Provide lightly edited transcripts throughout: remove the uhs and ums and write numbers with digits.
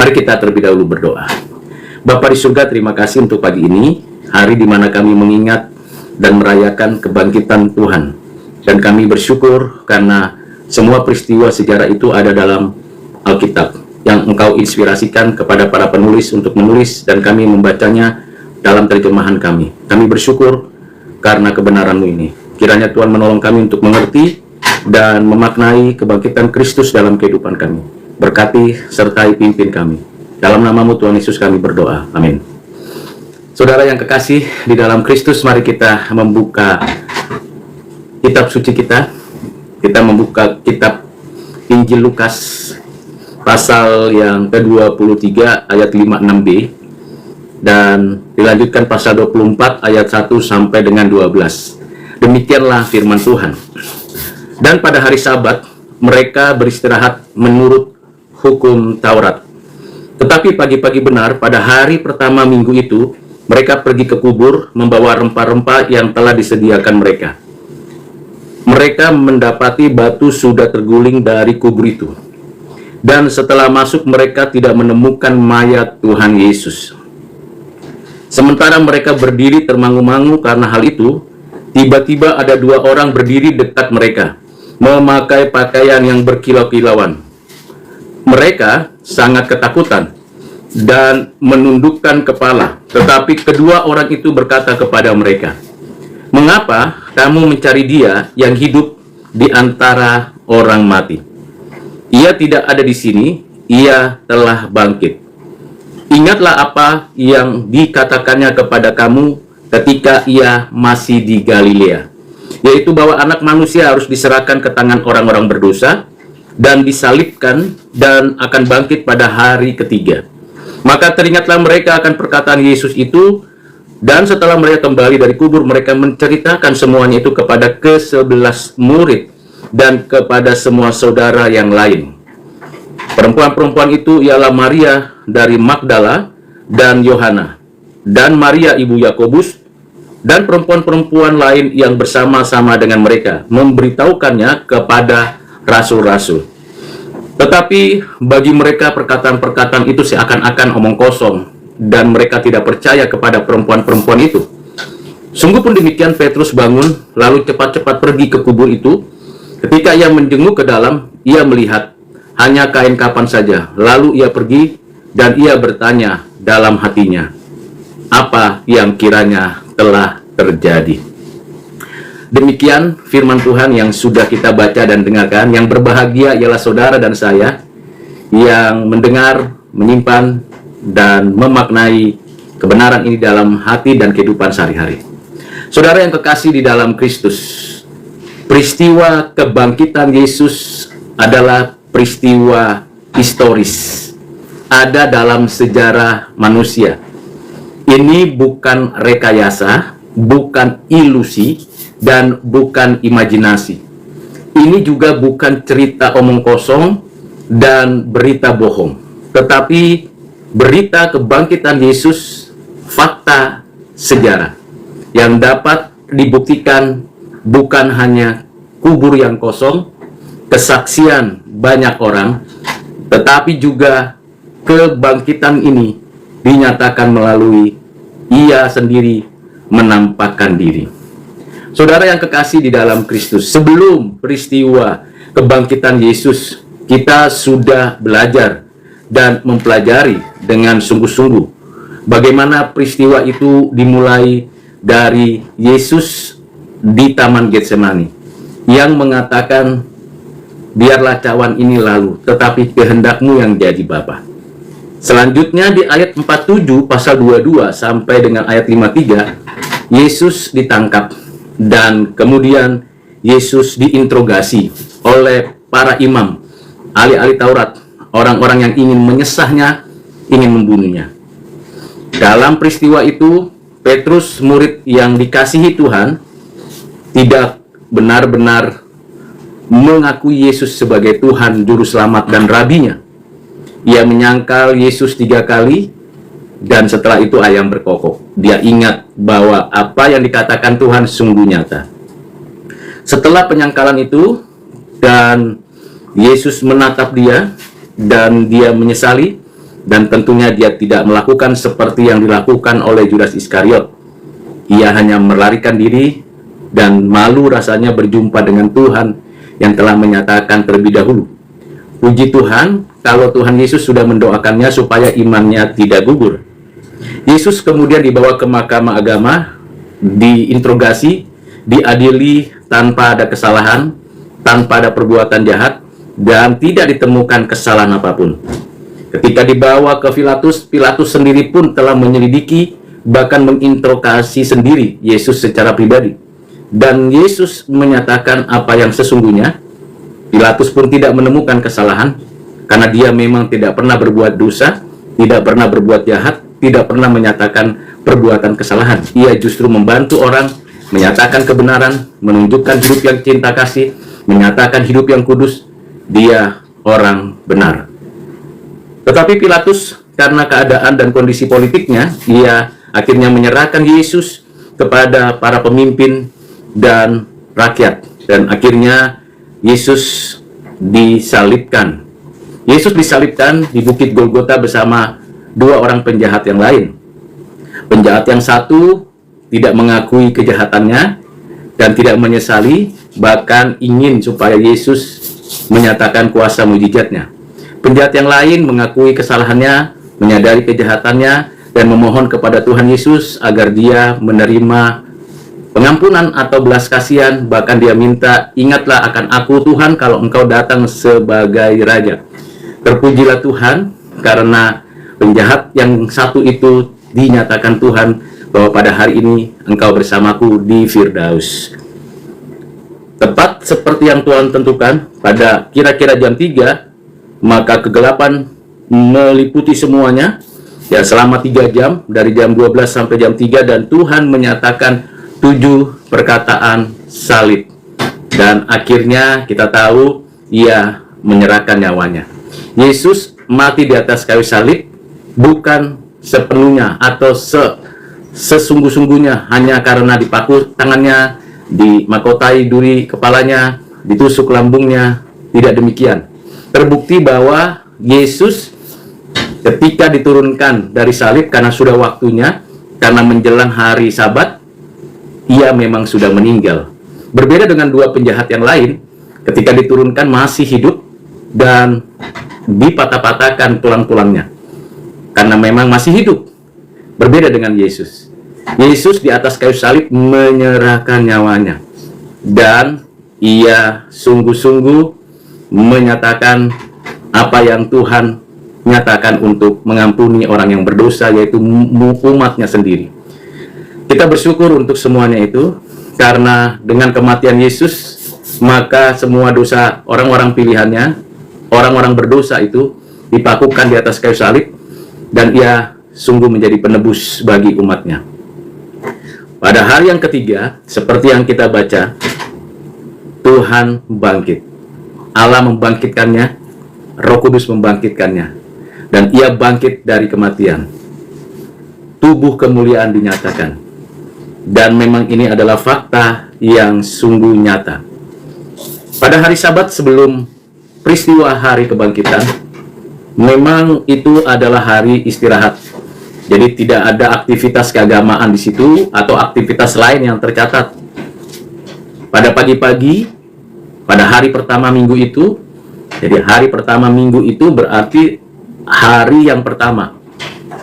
Mari kita terlebih dahulu berdoa. Bapa di surga, terima kasih untuk pagi ini, hari di mana kami mengingat dan merayakan kebangkitan Tuhan. Dan kami bersyukur karena semua peristiwa sejarah itu ada dalam Alkitab yang Engkau inspirasikan kepada para penulis untuk menulis, dan kami membacanya dalam terjemahan kami. Kami bersyukur karena kebenaran-Mu ini. Kiranya Tuhan menolong kami untuk mengerti dan memaknai kebangkitan Kristus dalam kehidupan kami. Berkati sertai pimpin kami. Dalam nama-Mu Tuhan Yesus kami berdoa. Amin. Saudara yang kekasih di dalam Kristus, mari kita membuka kitab suci kita. Kita membuka kitab Injil Lukas pasal yang ke-23 ayat 56b. Dan dilanjutkan pasal 24 ayat 1 sampai dengan 12. Demikianlah firman Tuhan. Dan pada hari Sabat mereka beristirahat menurut hukum Taurat. Tetapi pagi-pagi benar pada hari pertama minggu itu mereka pergi ke kubur membawa rempah-rempah yang telah disediakan mereka. Mereka mendapati batu sudah terguling dari kubur itu. Dan setelah masuk mereka tidak menemukan mayat Tuhan Yesus. Sementara mereka berdiri termangu-mangu karena hal itu, tiba-tiba ada dua orang berdiri dekat mereka, memakai pakaian yang berkilau-kilauan. Mereka sangat ketakutan dan menundukkan kepala, tetapi kedua orang itu berkata kepada mereka, "Mengapa kamu mencari Dia yang hidup di antara orang mati? Ia tidak ada di sini, Ia telah bangkit. Ingatlah apa yang dikatakannya kepada kamu ketika Ia masih di Galilea, yaitu bahwa anak manusia harus diserahkan ke tangan orang-orang berdosa dan disalibkan dan akan bangkit pada hari ketiga." Maka teringatlah mereka akan perkataan Yesus itu, dan setelah mereka kembali dari kubur, mereka menceritakan semuanya itu kepada ke-11 murid dan kepada semua saudara yang lain. Perempuan-perempuan itu ialah Maria dari Magdala dan Yohana, dan Maria ibu Yakobus, dan perempuan-perempuan lain yang bersama-sama dengan mereka, memberitahukannya kepada rasul-rasul. Tetapi bagi mereka perkataan-perkataan itu seakan-akan omong kosong, dan mereka tidak percaya kepada perempuan-perempuan itu. Sungguh pun demikian, Petrus bangun, lalu cepat-cepat pergi ke kubur itu. Ketika ia menjenguk ke dalam, ia melihat hanya kain kapan saja. Lalu ia pergi dan ia bertanya dalam hatinya, apa yang kiranya telah terjadi. Demikian firman Tuhan yang sudah kita baca dan dengarkan. Yang berbahagia ialah saudara dan saya yang mendengar, menyimpan, dan memaknai kebenaran ini dalam hati dan kehidupan sehari-hari. Saudara yang kekasih di dalam Kristus, peristiwa kebangkitan Yesus adalah peristiwa historis, ada dalam sejarah manusia. Ini bukan rekayasa, bukan ilusi, dan bukan imajinasi. Ini juga bukan cerita omong kosong dan berita bohong, tetapi berita kebangkitan Yesus, fakta sejarah yang dapat dibuktikan bukan hanya kubur yang kosong, kesaksian banyak orang, tetapi juga kebangkitan ini dinyatakan melalui Ia sendiri menampakkan diri. Saudara yang kekasih di dalam Kristus, sebelum peristiwa kebangkitan Yesus, kita sudah belajar dan mempelajari dengan sungguh-sungguh bagaimana peristiwa itu dimulai dari Yesus di Taman Getsemani yang mengatakan, "Biarlah cawan ini lalu, tetapi kehendak-Mu yang jadi Bapa." Selanjutnya di ayat 47 pasal 22 sampai dengan ayat 53, Yesus ditangkap dan kemudian Yesus diinterogasi oleh para imam, ahli-ahli Taurat, orang-orang yang ingin menyesahnya, ingin membunuhnya. Dalam peristiwa itu, Petrus, murid yang dikasihi Tuhan, tidak benar-benar mengakui Yesus sebagai Tuhan, Juru Selamat, dan Rabinya. Ia menyangkal Yesus 3 kali, dan setelah itu ayam berkokok. Dia ingat bahwa apa yang dikatakan Tuhan sungguh nyata. Setelah penyangkalan itu, dan Yesus menatap dia, dan dia menyesali, Dan tentunya dia tidak melakukan seperti yang dilakukan oleh Judas Iskariot. Ia hanya melarikan diri dan malu rasanya berjumpa dengan Tuhan yang telah menyatakan terlebih dahulu. Puji Tuhan, kalau Tuhan Yesus sudah mendoakannya supaya imannya tidak gugur. Yesus kemudian dibawa ke mahkamah agama, diinterogasi, diadili tanpa ada kesalahan, tanpa ada perbuatan jahat, dan tidak ditemukan kesalahan apapun. Ketika dibawa ke Pilatus, Pilatus sendiri pun telah menyelidiki, bahkan menginterogasi sendiri Yesus secara pribadi. Dan Yesus menyatakan apa yang sesungguhnya. Pilatus pun tidak menemukan kesalahan, karena dia memang tidak pernah berbuat dosa, tidak pernah berbuat jahat, tidak pernah menyatakan perbuatan kesalahan. Ia justru membantu orang, menyatakan kebenaran, menunjukkan hidup yang cinta kasih, menyatakan hidup yang kudus. Dia orang benar. Tetapi Pilatus, karena keadaan dan kondisi politiknya, ia akhirnya menyerahkan Yesus kepada para pemimpin dan rakyat. Dan akhirnya Yesus disalibkan. Yesus disalibkan di Bukit Golgota bersama dua orang penjahat yang lain. Penjahat yang satu tidak mengakui kejahatannya dan tidak menyesali, bahkan ingin supaya Yesus menyatakan kuasa mujizatnya. Penjahat yang lain mengakui kesalahannya, menyadari kejahatannya, dan memohon kepada Tuhan Yesus agar dia menerima pengampunan atau belas kasihan. Bahkan dia minta, ingatlah akan aku Tuhan kalau engkau datang sebagai Raja. Terpujilah Tuhan, karena penjahat yang satu itu dinyatakan Tuhan bahwa pada hari ini engkau bersamaku di Firdaus. Tepat seperti yang Tuhan tentukan, pada kira-kira jam 3, maka kegelapan meliputi semuanya, ya selama 3 jam, dari jam 12 sampai jam 3, dan Tuhan menyatakan 7 perkataan salib. Dan akhirnya kita tahu ia menyerahkan nyawanya. Yesus mati di atas kayu salib bukan sepenuhnya atau sesungguh-sungguhnya hanya karena dipaku tangannya, dimakotai duri kepalanya, ditusuk lambungnya. Tidak demikian. Terbukti bahwa Yesus ketika diturunkan dari salib karena sudah waktunya, karena menjelang hari Sabat, ia memang sudah meninggal. Berbeda dengan dua penjahat yang lain, ketika diturunkan masih hidup dan dipatah-patahkan tulang-tulangnya karena memang masih hidup. Berbeda dengan Yesus. Yesus di atas kayu salib menyerahkan nyawanya, dan ia sungguh-sungguh menyatakan apa yang Tuhan nyatakan untuk mengampuni orang yang berdosa, yaitu umatnya sendiri. Kita bersyukur untuk semuanya itu, karena dengan kematian Yesus, maka semua dosa orang-orang pilihannya, orang-orang berdosa itu dipakukan di atas kayu salib, dan ia sungguh menjadi penebus bagi umatnya. Pada hari yang ketiga, seperti yang kita baca, Tuhan bangkit. Allah membangkitkannya, Roh Kudus membangkitkannya, dan ia bangkit dari kematian. Tubuh kemuliaan dinyatakan. Dan memang ini adalah fakta yang sungguh nyata. Pada hari Sabat sebelum peristiwa hari kebangkitan, memang itu adalah hari istirahat. Jadi tidak ada aktivitas keagamaan di situ atau aktivitas lain yang tercatat. Pada pagi-pagi, pada hari pertama minggu itu, jadi hari pertama minggu itu berarti hari yang pertama.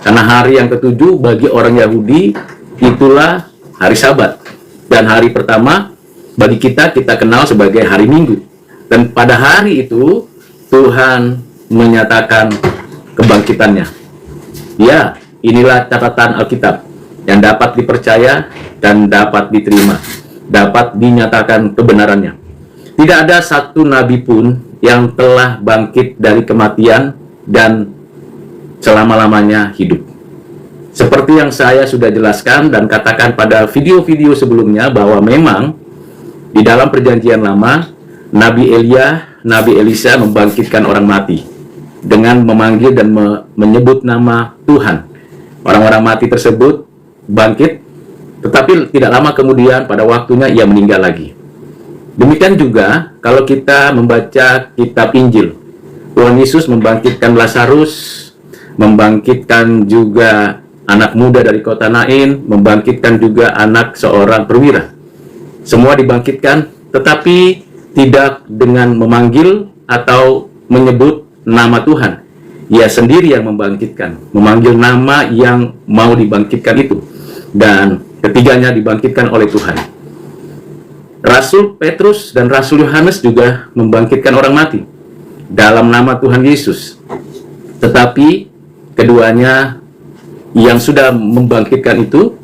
Karena hari yang ketujuh bagi orang Yahudi itulah hari Sabat. Dan hari pertama bagi kita kenal sebagai hari Minggu. Dan pada hari itu Tuhan menyatakan kebangkitannya. Ya, inilah catatan Alkitab yang dapat dipercaya dan dapat diterima, dapat dinyatakan kebenarannya. Tidak ada satu nabi pun yang telah bangkit dari kematian dan selama-lamanya hidup. Seperti yang saya sudah jelaskan dan katakan pada video-video sebelumnya, bahwa memang di dalam perjanjian lama, Nabi Elia, Nabi Elisa membangkitkan orang mati dengan memanggil dan menyebut nama Tuhan. Orang-orang mati tersebut bangkit, tetapi tidak lama kemudian pada waktunya ia meninggal lagi. Demikian juga kalau kita membaca kitab Injil, Tuhan Yesus membangkitkan Lazarus, membangkitkan juga anak muda dari kota Nain, membangkitkan juga anak seorang perwira. Semua dibangkitkan, tetapi tidak dengan memanggil atau menyebut nama Tuhan. Ia sendiri yang membangkitkan, memanggil nama yang mau dibangkitkan itu. Dan ketiganya dibangkitkan oleh Tuhan. Rasul Petrus dan Rasul Yohanes juga membangkitkan orang mati dalam nama Tuhan Yesus. Tetapi keduanya yang sudah membangkitkan itu,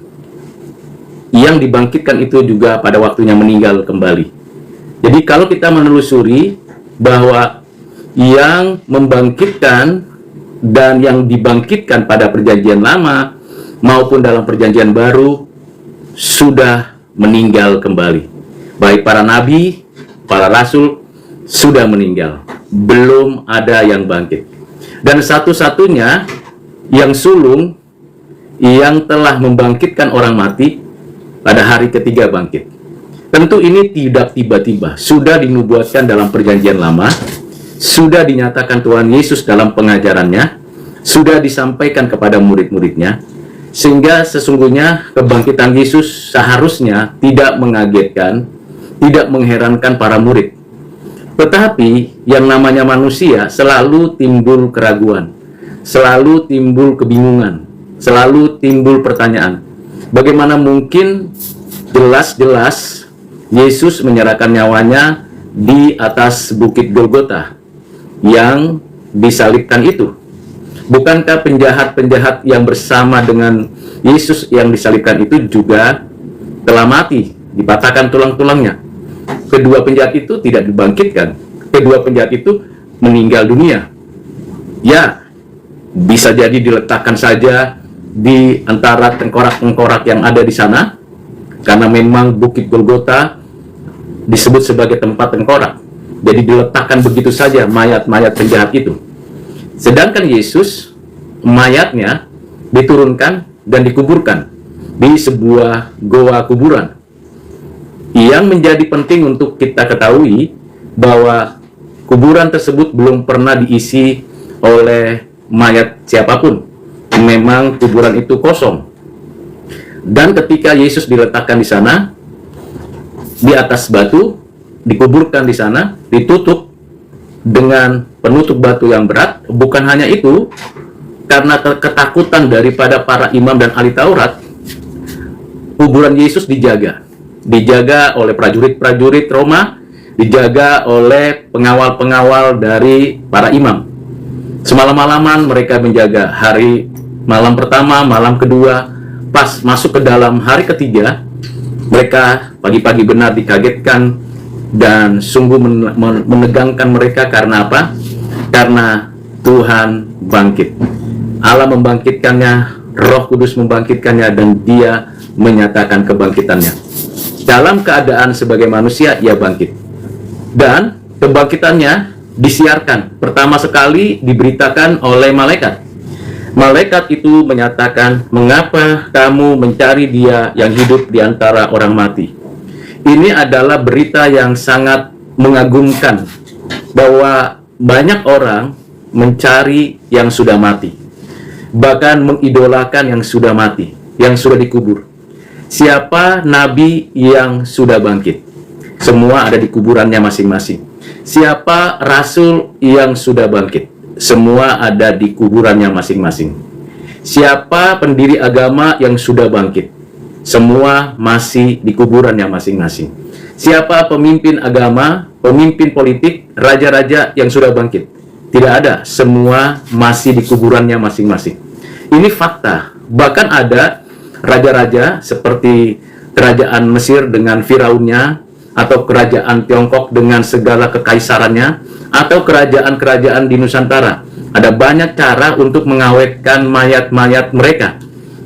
yang dibangkitkan itu juga pada waktunya meninggal kembali. Jadi kalau kita menelusuri bahwa yang membangkitkan dan yang dibangkitkan pada perjanjian lama maupun dalam perjanjian baru sudah meninggal kembali. Baik para nabi, para rasul sudah meninggal. Belum ada yang bangkit. Dan satu-satunya yang sulung yang telah membangkitkan orang mati pada hari ketiga bangkit. Tentu ini tidak tiba-tiba. Sudah dinubuatkan dalam perjanjian lama, sudah dinyatakan Tuhan Yesus dalam pengajarannya, sudah disampaikan kepada murid-muridnya, sehingga sesungguhnya kebangkitan Yesus seharusnya tidak mengagetkan, tidak mengherankan para murid. Tetapi yang namanya manusia selalu timbul keraguan, selalu timbul kebingungan, selalu timbul pertanyaan. Bagaimana mungkin jelas-jelas Yesus menyerahkan nyawanya di atas bukit Golgota yang disalibkan itu? Bukankah penjahat-penjahat yang bersama dengan Yesus yang disalibkan itu juga telah mati, dipatahkan tulang-tulangnya? Kedua penjahat itu tidak dibangkitkan. Kedua penjahat itu meninggal dunia. Ya, bisa jadi diletakkan saja di antara tengkorak-tengkorak yang ada di sana, karena memang bukit Golgota disebut sebagai tempat tengkorak. Jadi diletakkan begitu saja mayat-mayat penjahat itu. Sedangkan Yesus, mayatnya diturunkan dan dikuburkan di sebuah goa kuburan. Yang menjadi penting untuk kita ketahui bahwa kuburan tersebut belum pernah diisi oleh mayat siapapun. Memang kuburan itu kosong. Dan ketika Yesus diletakkan di sana, di atas batu, dikuburkan di sana, ditutup dengan penutup batu yang berat. Bukan hanya itu, karena ketakutan daripada para imam dan ahli Taurat, kuburan Yesus dijaga oleh prajurit-prajurit Roma, dijaga oleh pengawal-pengawal dari para imam. Semalam-malaman mereka menjaga. Hari malam pertama, malam kedua, pas masuk ke dalam hari ketiga, mereka pagi-pagi benar dikagetkan dan sungguh menegangkan mereka. Karena apa? Karena Tuhan bangkit. Allah membangkitkannya, Roh Kudus membangkitkannya, dan Dia menyatakan kebangkitannya. Dalam keadaan sebagai manusia, Ia bangkit. Dan kebangkitannya disiarkan. Pertama sekali diberitakan oleh malaikat. Malaikat itu menyatakan, "Mengapa kamu mencari Dia yang hidup di antara orang mati?" Ini adalah berita yang sangat mengagumkan, bahwa banyak orang mencari yang sudah mati, bahkan mengidolakan yang sudah mati, yang sudah dikubur. Siapa nabi yang sudah bangkit? Semua ada di kuburannya masing-masing. Siapa rasul yang sudah bangkit? Semua ada di kuburannya masing-masing. Siapa pendiri agama yang sudah bangkit? Semua masih di kuburannya masing-masing. Siapa pemimpin agama, pemimpin politik, raja-raja yang sudah bangkit? Tidak ada, semua masih di kuburannya masing-masing. Ini fakta. Bahkan ada raja-raja seperti kerajaan Mesir dengan Firaunnya, atau kerajaan Tiongkok dengan segala kekaisarannya, atau kerajaan-kerajaan di Nusantara. Ada banyak cara untuk mengawetkan mayat-mayat mereka.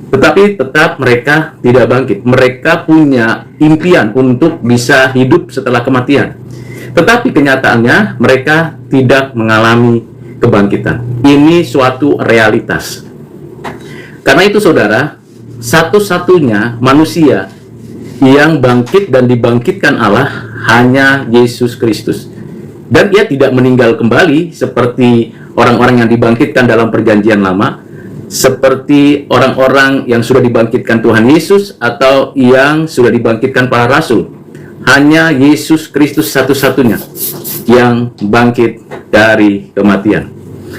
Tetapi tetap mereka tidak bangkit. Mereka punya impian untuk bisa hidup setelah kematian. Tetapi kenyataannya mereka tidak mengalami kebangkitan. Ini suatu realitas. Karena itu saudara, satu-satunya manusia yang bangkit dan dibangkitkan Allah hanya Yesus Kristus. Dan Ia tidak meninggal kembali seperti orang-orang yang dibangkitkan dalam perjanjian lama, seperti orang-orang yang sudah dibangkitkan Tuhan Yesus atau yang sudah dibangkitkan para rasul. Hanya Yesus Kristus satu-satunya yang bangkit dari kematian.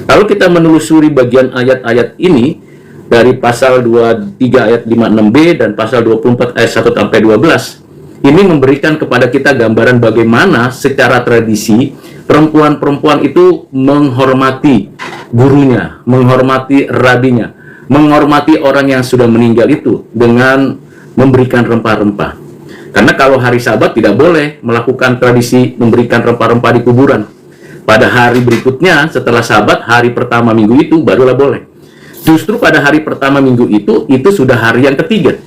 Kalau kita menelusuri bagian ayat-ayat ini dari pasal 23 ayat 56b dan pasal 24 ayat 1 sampai 12, ini memberikan kepada kita gambaran bagaimana secara tradisi perempuan-perempuan itu menghormati gurunya, menghormati rabinya, menghormati orang yang sudah meninggal itu dengan memberikan rempah-rempah. Karena kalau hari Sabat tidak boleh melakukan tradisi memberikan rempah-rempah di kuburan. Pada hari berikutnya setelah Sabat, hari pertama minggu itu barulah boleh. Justru pada hari pertama minggu itu sudah hari yang ketiga.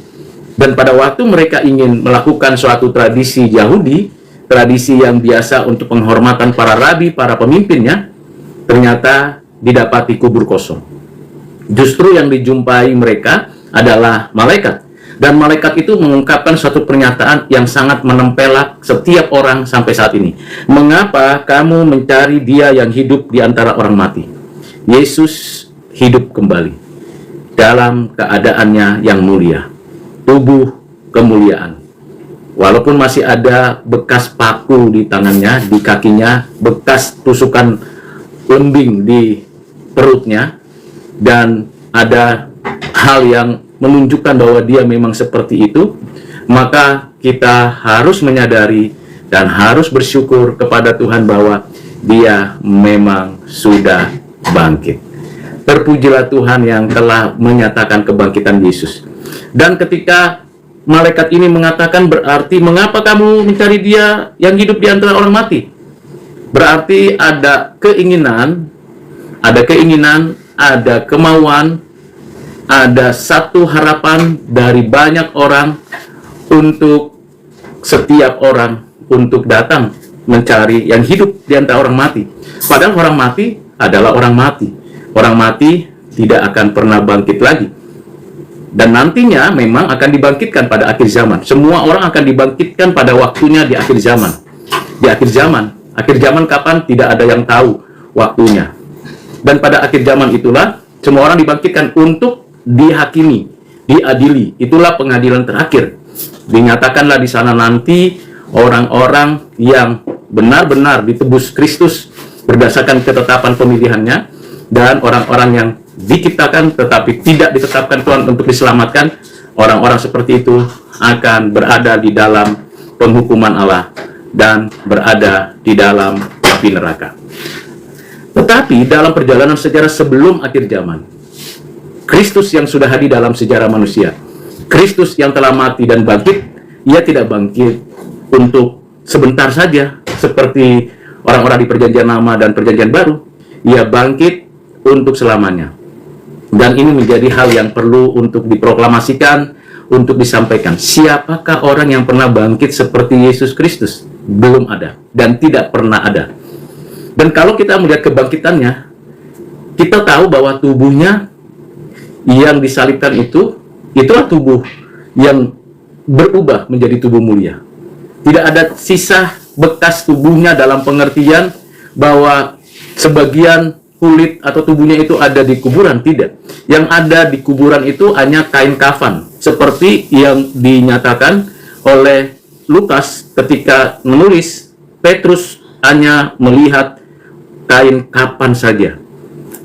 Dan pada waktu mereka ingin melakukan suatu tradisi Yahudi, tradisi yang biasa untuk penghormatan para rabi, para pemimpinnya, ternyata didapati kubur kosong. Justru yang dijumpai mereka adalah malaikat. Dan malaikat itu mengungkapkan suatu pernyataan yang sangat menempelak setiap orang sampai saat ini. Mengapa kamu mencari dia yang hidup di antara orang mati? Yesus hidup kembali dalam keadaannya yang mulia, tubuh kemuliaan. Walaupun masih ada bekas paku di tangannya, di kakinya, bekas tusukan lembing di perutnya, dan ada hal yang menunjukkan bahwa dia memang seperti itu, maka kita harus menyadari dan harus bersyukur kepada Tuhan bahwa dia memang sudah bangkit. Terpujilah Tuhan yang telah menyatakan kebangkitan Yesus. Dan ketika malaikat ini mengatakan, berarti mengapa kamu mencari dia yang hidup di antara orang mati? Berarti ada keinginan, ada kemauan, ada satu harapan dari banyak orang untuk setiap orang untuk datang mencari yang hidup di antara orang mati. Padahal orang mati adalah orang mati. Orang mati tidak akan pernah bangkit lagi. Dan nantinya memang akan dibangkitkan pada akhir zaman. Semua orang akan dibangkitkan pada waktunya di akhir zaman. Di akhir zaman. Akhir zaman kapan? Tidak ada yang tahu waktunya. Dan pada akhir zaman itulah semua orang dibangkitkan untuk dihakimi, diadili. Itulah pengadilan terakhir. Dinyatakanlah di sana nanti orang-orang yang benar-benar ditebus Kristus berdasarkan ketetapan pemilihannya, dan orang-orang yang diciptakan tetapi tidak ditetapkan Tuhan untuk diselamatkan. Orang-orang seperti itu akan berada di dalam penghukuman Allah dan berada di dalam api neraka. Tetapi dalam perjalanan sejarah sebelum akhir zaman, Kristus yang sudah hadir dalam sejarah manusia, Kristus yang telah mati dan bangkit, ia tidak bangkit untuk sebentar saja seperti orang-orang di perjanjian lama dan perjanjian baru. Ia bangkit untuk selamanya. Dan ini menjadi hal yang perlu untuk diproklamasikan, untuk disampaikan. Siapakah orang yang pernah bangkit seperti Yesus Kristus? Belum ada dan tidak pernah ada. Dan kalau kita melihat kebangkitannya, kita tahu bahwa tubuhnya yang disalibkan itulah tubuh yang berubah menjadi tubuh mulia. Tidak ada sisa bekas tubuhnya dalam pengertian bahwa sebagian kulit atau tubuhnya itu ada di kuburan. Tidak. Yang ada di kuburan itu hanya kain kafan, seperti yang dinyatakan oleh Lukas ketika menulis, Petrus hanya melihat kain kafan saja.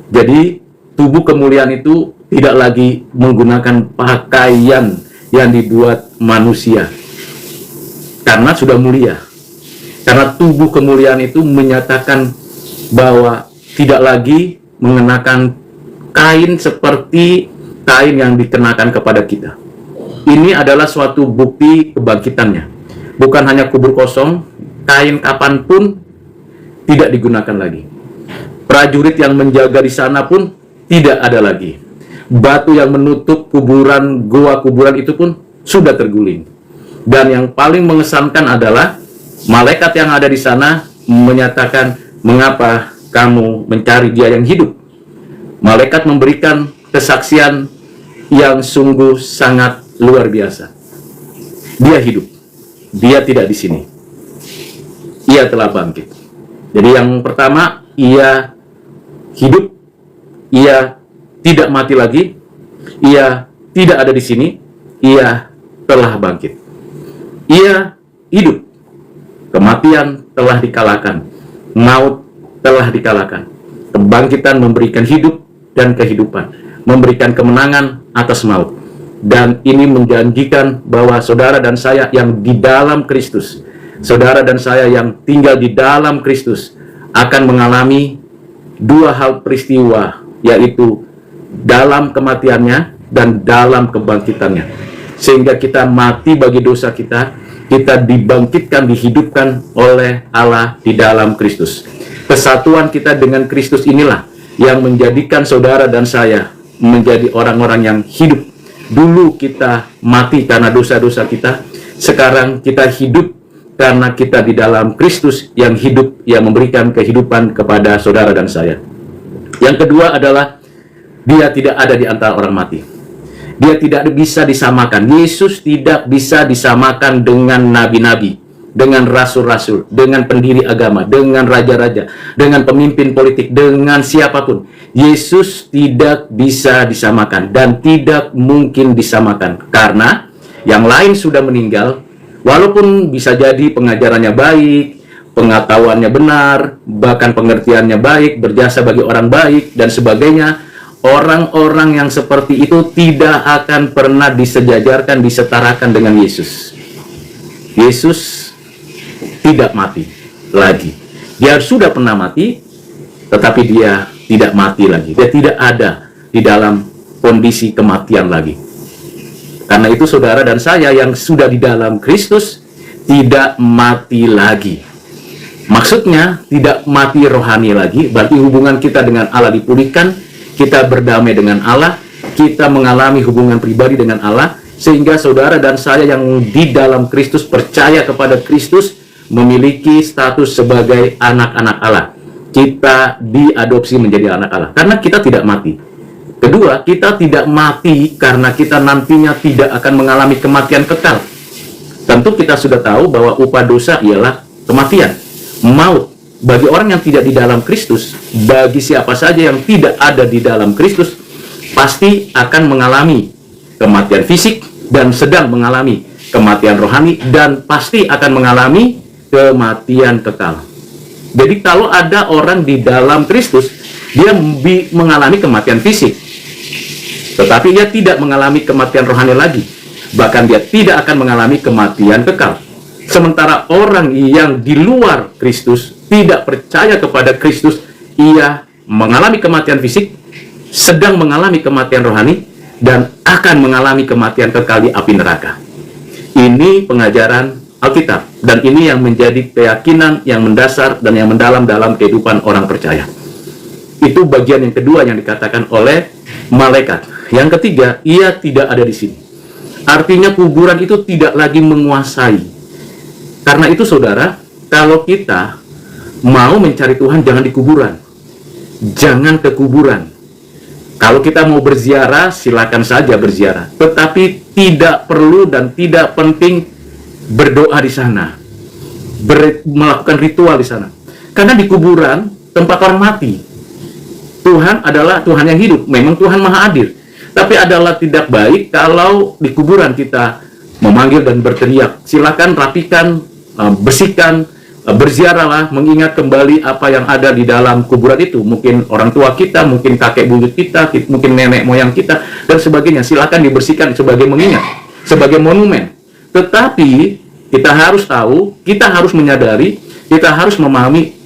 Jadi tubuh kemuliaan itu tidak lagi menggunakan pakaian yang dibuat manusia, karena sudah mulia. Karena tubuh kemuliaan itu menyatakan bahwa tidak lagi mengenakan kain seperti kain yang dikenakan kepada kita. Ini adalah suatu bukti kebangkitannya. Bukan hanya kubur kosong, kain kapan pun tidak digunakan lagi. Prajurit yang menjaga di sana pun tidak ada lagi. Batu yang menutup kuburan, goa kuburan itu pun sudah terguling. Dan yang paling mengesankan adalah malaikat yang ada di sana menyatakan, mengapa kamu mencari dia yang hidup? Malaikat memberikan kesaksian yang sungguh sangat luar biasa. Dia hidup. Dia tidak di sini. Ia telah bangkit. Jadi yang pertama, ia hidup, ia tidak mati lagi, ia tidak ada di sini, ia telah bangkit. Ia hidup, kematian telah dikalahkan, maut telah dikalahkan. Kebangkitan memberikan hidup dan kehidupan, memberikan kemenangan atas maut. Dan ini menjanjikan bahwa saudara dan saya yang di dalam Kristus, saudara dan saya yang tinggal di dalam Kristus, akan mengalami dua hal peristiwa, yaitu dalam kematiannya dan dalam kebangkitannya. Sehingga kita mati bagi dosa kita, kita dibangkitkan, dihidupkan oleh Allah di dalam Kristus. Kesatuan kita dengan Kristus inilah yang menjadikan saudara dan saya menjadi orang-orang yang hidup. Dulu kita mati karena dosa-dosa kita, sekarang kita hidup karena kita di dalam Kristus yang hidup, yang memberikan kehidupan kepada saudara dan saya. Yang kedua adalah dia tidak ada di antara orang mati. Dia tidak bisa disamakan. Yesus tidak bisa disamakan dengan nabi-nabi, dengan rasul-rasul, dengan pendiri agama, dengan raja-raja, dengan pemimpin politik, dengan siapapun. Yesus tidak bisa disamakan dan tidak mungkin disamakan. Karena yang lain sudah meninggal, walaupun bisa jadi pengajarannya baik, pengetahuannya benar, bahkan pengertiannya baik, berjasa bagi orang baik, dan sebagainya. Orang-orang yang seperti itu tidak akan pernah disejajarkan, disetarakan dengan Yesus. Yesus tidak mati lagi. Dia sudah pernah mati, tetapi dia tidak mati lagi. Dia tidak ada di dalam kondisi kematian lagi. Karena itu saudara dan saya yang sudah di dalam Kristus tidak mati lagi. Maksudnya tidak mati rohani lagi, berarti hubungan kita dengan Allah dipulihkan, kita berdamai dengan Allah, kita mengalami hubungan pribadi dengan Allah, sehingga saudara dan saya yang di dalam Kristus, percaya kepada Kristus, memiliki status sebagai anak-anak Allah. Kita diadopsi menjadi anak Allah, karena kita tidak mati. Kedua, kita tidak mati karena kita nantinya tidak akan mengalami kematian kekal. Tentu kita sudah tahu bahwa upah dosa ialah kematian, maut. Bagi orang yang tidak di dalam Kristus, bagi siapa saja yang tidak ada di dalam Kristus, pasti akan mengalami kematian fisik dan sedang mengalami kematian rohani, dan pasti akan mengalami kematian kekal. Jadi kalau ada orang di dalam Kristus, dia mengalami kematian fisik, tetapi dia tidak mengalami kematian rohani lagi. Bahkan dia tidak akan mengalami kematian kekal. Sementara orang yang di luar Kristus, tidak percaya kepada Kristus, ia mengalami kematian fisik, sedang mengalami kematian rohani, dan akan mengalami kematian kekal di api neraka. Ini pengajaran Alkitab, dan ini yang menjadi keyakinan yang mendasar dan yang mendalam dalam kehidupan orang percaya. Itu bagian yang kedua yang dikatakan oleh malaikat. Yang ketiga, ia tidak ada di sini. Artinya kuburan itu tidak lagi menguasai. Karena itu saudara, kalau kita mau mencari Tuhan, jangan di kuburan, jangan ke kuburan. Kalau kita mau berziarah, silakan saja berziarah, tetapi tidak perlu dan tidak penting berdoa di sana, melakukan ritual di sana. Karena di kuburan tempat orang mati. Tuhan adalah Tuhan yang hidup. Memang Tuhan Maha Adil, tapi adalah tidak baik kalau di kuburan kita memanggil dan berteriak. Silakan rapikan, bersihkan, berziarahlah, mengingat kembali apa yang ada di dalam kuburan itu. Mungkin orang tua kita, mungkin kakek buyut kita, mungkin nenek moyang kita, dan sebagainya. Silakan dibersihkan sebagai mengingat, sebagai monumen. Tetapi kita harus tahu, kita harus menyadari, kita harus memahami,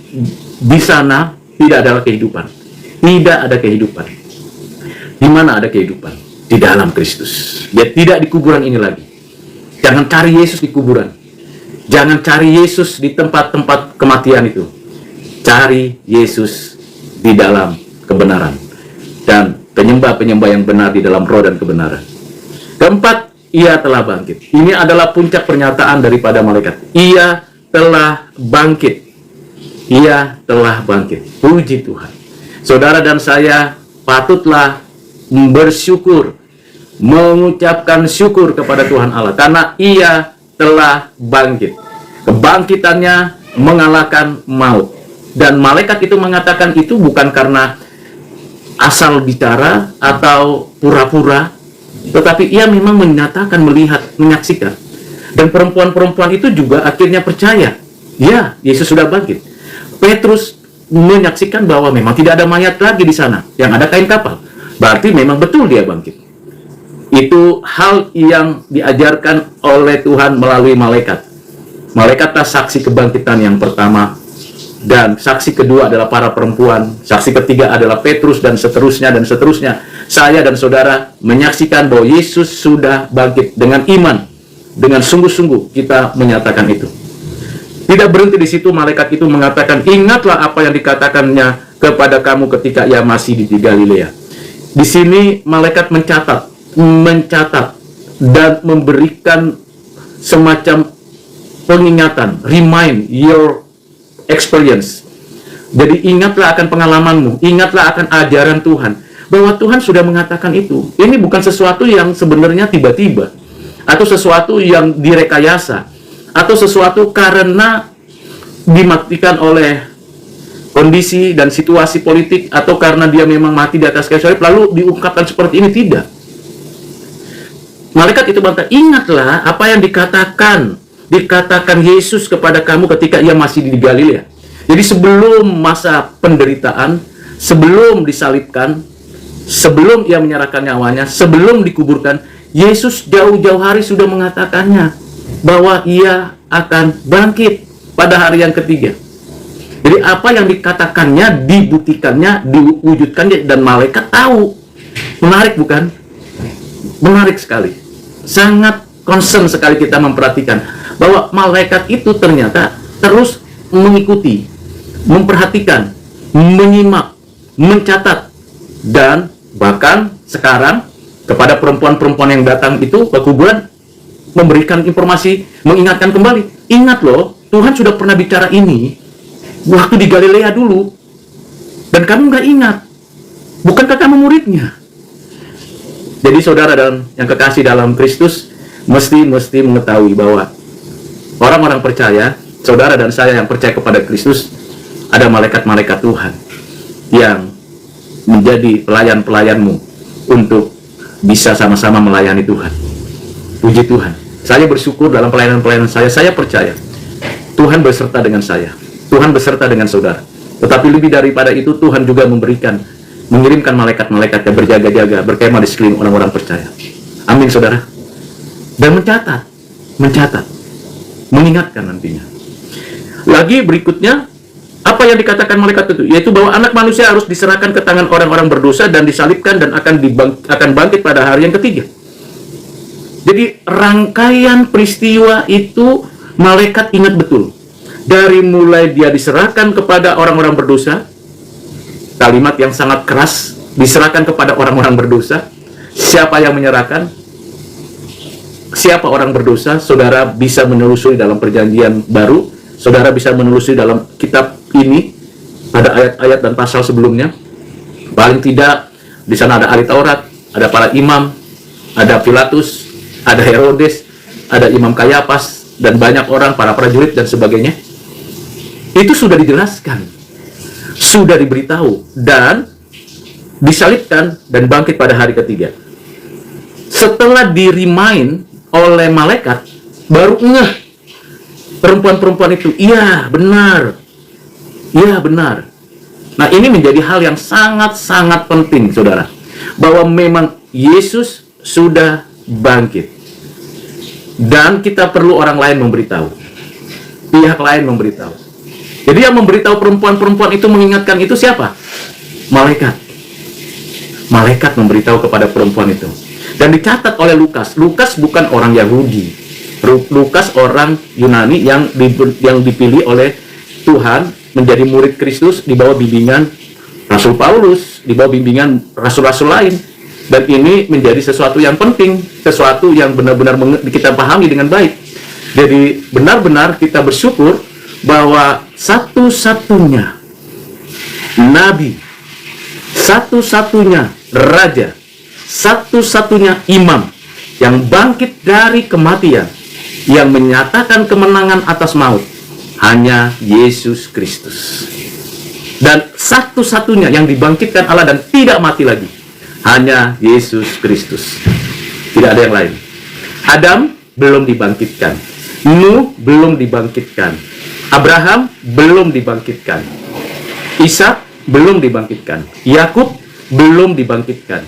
di sana tidak ada kehidupan. Tidak ada kehidupan. Di mana ada kehidupan? Di dalam Kristus. Dia tidak di kuburan ini lagi. Jangan cari Yesus di kuburan. Jangan cari Yesus di tempat-tempat kematian itu. Cari Yesus di dalam kebenaran. Dan penyembah-penyembah yang benar di dalam roh dan kebenaran. Keempat, ia telah bangkit. Ini adalah puncak pernyataan daripada malaikat. Ia telah bangkit. Ia telah bangkit. Puji Tuhan. Saudara dan saya patutlah bersyukur, mengucapkan syukur kepada Tuhan Allah, karena ia telah bangkit. Kebangkitannya mengalahkan maut. Dan malaikat itu mengatakan itu bukan karena asal bicara atau pura-pura, tetapi ia memang menyatakan, melihat, menyaksikan. Dan perempuan-perempuan itu juga akhirnya percaya, ya, Yesus sudah bangkit. Petrus menyaksikan bahwa memang tidak ada mayat lagi di sana, yang ada kain kapal. Berarti memang betul dia bangkit. Itu hal yang diajarkan oleh Tuhan melalui malaikat. Malaikatlah saksi kebangkitan yang pertama, dan saksi kedua adalah para perempuan, saksi ketiga adalah Petrus, dan seterusnya dan seterusnya. Saya dan saudara menyaksikan bahwa Yesus sudah bangkit. Dengan iman, dengan sungguh-sungguh kita menyatakan itu. Tidak berhenti di situ, malaikat itu mengatakan, ingatlah apa yang dikatakannya kepada kamu ketika ia masih di Galilea. Di sini malaikat mencatat dan memberikan semacam pengingatan, remind your experience. Jadi ingatlah akan pengalamanmu, ingatlah akan ajaran Tuhan, bahwa Tuhan sudah mengatakan itu. Ini bukan sesuatu yang sebenarnya tiba-tiba, atau sesuatu yang direkayasa, atau sesuatu karena dimatikan oleh kondisi dan situasi politik, atau karena dia memang mati di atas kayu salib lalu diungkapkan seperti ini. Tidak. Malaikat itu berkata, ingatlah apa yang dikatakan Yesus kepada kamu ketika ia masih di Galilea. Jadi sebelum masa penderitaan, sebelum disalibkan, sebelum ia menyerahkan nyawanya, sebelum dikuburkan, Yesus jauh-jauh hari sudah mengatakannya bahwa ia akan bangkit pada hari yang ketiga. Jadi apa yang dikatakannya, dibuktikannya, diwujudkannya, dan malaikat tahu. Menarik bukan? Menarik sekali. Sangat concern sekali kita memperhatikan bahwa malaikat itu ternyata terus mengikuti, memperhatikan, menyimak, mencatat, dan bahkan sekarang kepada perempuan-perempuan yang datang itu ke kuburan, memberikan informasi, mengingatkan kembali. Ingat loh, Tuhan sudah pernah bicara ini waktu di Galilea dulu, dan kamu nggak ingat. Bukankah kamu muridnya? Jadi saudara dan yang kekasih dalam Kristus mesti mengetahui bahwa orang-orang percaya, saudara dan saya yang percaya kepada Kristus, ada malaikat-malaikat Tuhan yang menjadi pelayan-pelayanmu untuk bisa sama-sama melayani Tuhan. Puji Tuhan. Saya bersyukur dalam pelayanan-pelayanan saya percaya Tuhan beserta dengan saya. Tuhan beserta dengan saudara. Tetapi lebih daripada itu, Tuhan juga mengirimkan malaikat-malaikat yang berjaga-jaga, berkemah di sekeliling orang-orang percaya. Amin, saudara. Dan mencatat, mengingatkan nantinya. Lagi berikutnya, apa yang dikatakan malaikat itu? Yaitu bahwa anak manusia harus diserahkan ke tangan orang-orang berdosa dan disalibkan dan akan bangkit pada hari yang ketiga. Jadi rangkaian peristiwa itu malaikat ingat betul. Dari mulai dia diserahkan kepada orang-orang berdosa, kalimat yang sangat keras, diserahkan kepada orang-orang berdosa. Siapa yang menyerahkan? Siapa orang berdosa? Saudara bisa menelusuri dalam perjanjian baru, saudara bisa menelusuri dalam kitab ini, pada ayat-ayat dan pasal sebelumnya. Paling tidak, di sana ada ahli Taurat, ada para imam, ada Pilatus, ada Herodes, ada Imam Kayafas, dan banyak orang, para prajurit dan sebagainya. Itu sudah dijelaskan, sudah diberitahu, dan disalibkan dan bangkit pada hari ketiga. Setelah di-remind oleh malaikat, baru ngeh perempuan-perempuan itu, iya benar. Nah, ini menjadi hal yang sangat-sangat penting, saudara, bahwa memang Yesus sudah bangkit. Dan kita perlu orang lain memberitahu, pihak lain memberitahu. Jadi yang memberitahu perempuan-perempuan itu, mengingatkan itu siapa? Malaikat. Malaikat memberitahu kepada perempuan itu. Dan dicatat oleh Lukas. Lukas bukan orang Yahudi. Lukas orang Yunani yang dipilih oleh Tuhan menjadi murid Kristus di bawah bimbingan Rasul Paulus, di bawah bimbingan rasul-rasul lain. Dan ini menjadi sesuatu yang penting, sesuatu yang benar-benar kita pahami dengan baik. Jadi benar-benar kita bersyukur bahwa satu-satunya nabi, satu-satunya raja, satu-satunya imam yang bangkit dari kematian, yang menyatakan kemenangan atas maut, hanya Yesus Kristus. Dan satu-satunya yang dibangkitkan Allah dan tidak mati lagi, hanya Yesus Kristus. Tidak ada yang lain. Adam belum dibangkitkan. Nuh belum dibangkitkan. Abraham belum dibangkitkan. Ishak belum dibangkitkan. Yakub belum dibangkitkan.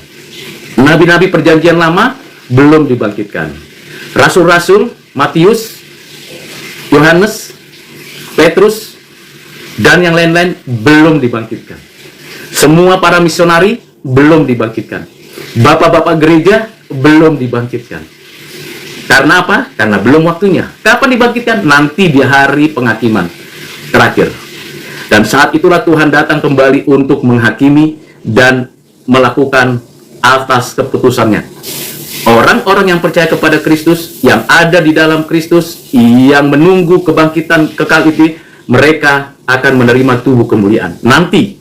Nabi-nabi perjanjian lama belum dibangkitkan. Rasul-rasul Matius, Yohanes, Petrus, dan yang lain-lain belum dibangkitkan. Semua para misionari belum dibangkitkan. Bapak-bapak gereja belum dibangkitkan. Karena apa? Karena belum waktunya. Kapan dibangkitkan? Nanti di hari penghakiman terakhir. Dan saat itulah Tuhan datang kembali untuk menghakimi dan melakukan atas keputusannya. Orang-orang yang percaya kepada Kristus, yang ada di dalam Kristus, yang menunggu kebangkitan kekal itu, mereka akan menerima tubuh kemuliaan nanti.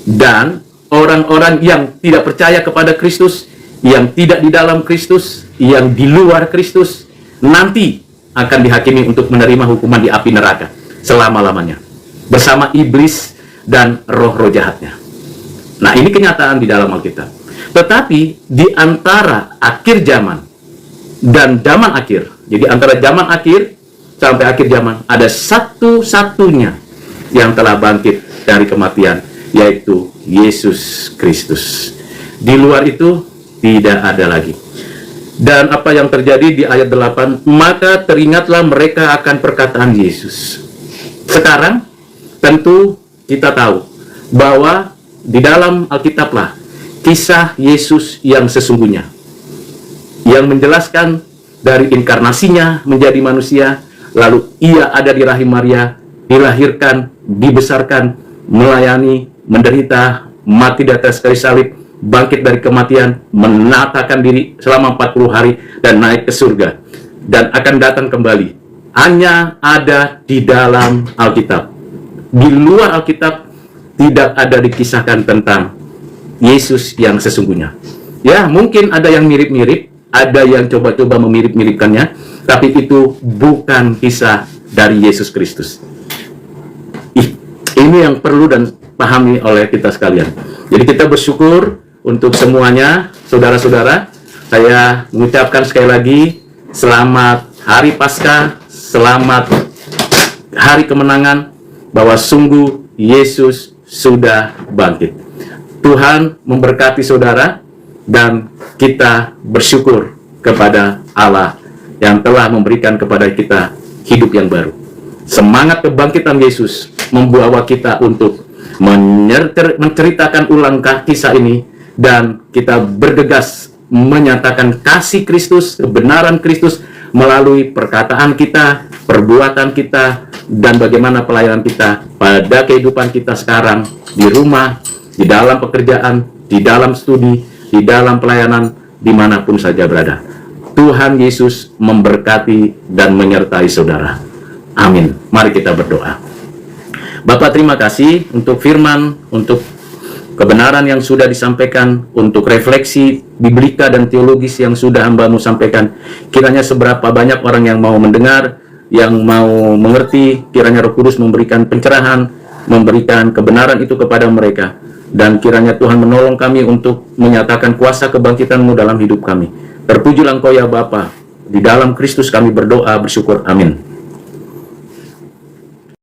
Dan orang-orang yang tidak percaya kepada Kristus, yang tidak di dalam Kristus, yang di luar Kristus, nanti akan dihakimi untuk menerima hukuman di api neraka selama-lamanya, bersama iblis dan roh-roh jahatnya. Nah, ini kenyataan di dalam Alkitab. Tetapi di antara akhir zaman dan zaman akhir, jadi antara zaman akhir sampai akhir zaman, ada satu-satunya yang telah bangkit dari kematian, yaitu Yesus Kristus. Di luar itu tidak ada lagi. Dan apa yang terjadi di ayat 8, maka teringatlah mereka akan perkataan Yesus. Sekarang tentu kita tahu bahwa di dalam Alkitablah kisah Yesus yang sesungguhnya, yang menjelaskan dari inkarnasinya menjadi manusia, lalu ia ada di rahim Maria, dilahirkan, dibesarkan, melayani, menderita, mati di atas kayu salib, bangkit dari kematian, menatakan diri selama 40 hari, dan naik ke surga, dan akan datang kembali. Hanya ada di dalam Alkitab. Di luar Alkitab tidak ada dikisahkan tentang Yesus yang sesungguhnya. Ya, mungkin ada yang mirip-mirip, ada yang coba-coba memirip-miripkannya, tapi itu bukan kisah dari Yesus Kristus. Ini yang perlu dan pahami oleh kita sekalian. Jadi kita bersyukur untuk semuanya, saudara-saudara. Saya mengucapkan sekali lagi, selamat Hari Paskah, selamat Hari Kemenangan, bahwa sungguh Yesus sudah bangkit. Tuhan memberkati saudara, dan kita bersyukur kepada Allah yang telah memberikan kepada kita hidup yang baru. Semangat kebangkitan Yesus membawa kita untuk menceritakan ulang kisah ini, dan kita bergegas menyatakan kasih Kristus, kebenaran Kristus melalui perkataan kita, perbuatan kita, dan bagaimana pelayanan kita pada kehidupan kita sekarang, di rumah, di dalam pekerjaan, di dalam studi, di dalam pelayanan, dimanapun saja berada. Tuhan Yesus memberkati dan menyertai saudara. Amin. Mari kita berdoa. Bapak, terima kasih untuk firman, untuk kebenaran yang sudah disampaikan, untuk refleksi biblika dan teologis yang sudah hamba-Mu sampaikan. Kiranya seberapa banyak orang yang mau mendengar, yang mau mengerti, kiranya Roh Kudus memberikan pencerahan, memberikan kebenaran itu kepada mereka. Dan kiranya Tuhan menolong kami untuk menyatakan kuasa kebangkitan-Mu dalam hidup kami. Terpujilah Engkau ya Bapa. Di dalam Kristus kami berdoa, bersyukur. Amin.